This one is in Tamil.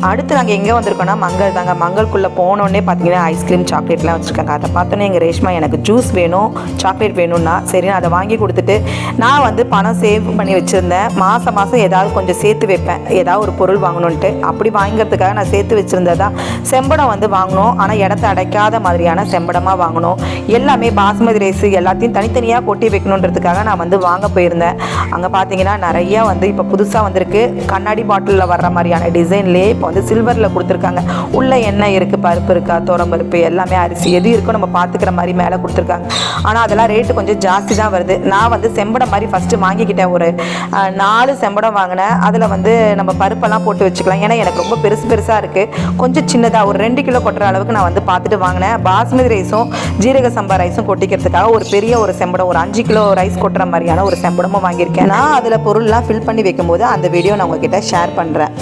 அடுத்து நாங்கள் எங்கே வந்திருக்கோம்னா மங்கள் தாங்க. மங்கள்குள்ளே போனோடனே பார்த்தீங்கன்னா ஐஸ்கிரீம் சாக்லேட்லாம் வச்சுருக்காங்க. அதை பார்த்தோன்னே எங்கள் ரேஷ்மா எனக்கு ஜூஸ் வேணும், சாக்லேட் வேணும்னா சரி நான் அதை வாங்கி கொடுத்துட்டு நான் வந்து பணம் சேவ் பண்ணி வச்சுருந்தேன். மாதம் மாதம் ஏதாவது கொஞ்சம் சேர்த்து வைப்பேன், ஏதாவது ஒரு பொருள் வாங்கணுன்ட்டு. அப்படி வாங்கிறதுக்காக நான் சேர்த்து வச்சுருந்ததா செம்படம் வந்து வாங்கணும். ஆனால் இடத்த அடைக்காத மாதிரியான செம்படமாக வாங்கணும். எல்லாமே பாஸ்மதி ரைஸ் எல்லாத்தையும் தனித்தனியாக கொட்டி வைக்கணுன்றதுக்காக நான் வந்து வாங்க போயிருந்தேன். அங்கே பார்த்தீங்கன்னா நிறையா வந்து இப்போ புதுசாக வந்திருக்கு கண்ணாடி பாட்டிலில் வர்ற மாதிரியான டிசைன்லேயே இப்போ வந்து சில்வரில் கொடுத்துருக்காங்க. உள்ள எண்ணெய் இருக்குது, பருப்பு இருக்கா, துவரம்பருப்பு எல்லாமே அரிசி எது இருக்கோ நம்ம பார்த்துக்கிற மாதிரி மேலே கொடுத்துருக்காங்க. ஆனால் அதெல்லாம் ரேட்டு கொஞ்சம் ஜாஸ்தி தான் வருது. நான் வந்து செம்படம் மாதிரி ஃபஸ்ட்டு வாங்கிக்கிட்டேன். ஒரு 4 செம்படம் வாங்கினேன். அதில் வந்து நம்ம பருப்பெல்லாம் போட்டு வச்சுக்கலாம். ஏன்னா எனக்கு ரொம்ப பெருசாக இருக்குது, கொஞ்சம் சின்னதாக ஒரு 2 கிலோ கொட்டுற அளவுக்கு நான் வந்து பார்த்துட்டு வாங்கினேன். பாஸ்மதி ரைஸும் ஜீரக சம்பா ரைஸும் கொட்டிக்கிறதுக்காக ஒரு பெரிய ஒரு செம்படம், ஒரு 5 கிலோ ரைஸ் கொட்டுற மாதிரியான ஒரு செம்படமும் வாங்கியிருக்கேன். நான் அதில் பொருள்லாம் ஃபில் பண்ணி வைக்கும்போது அந்த வீடியோ நான் உங்ககிட்ட ஷேர் பண்ணுறேன்.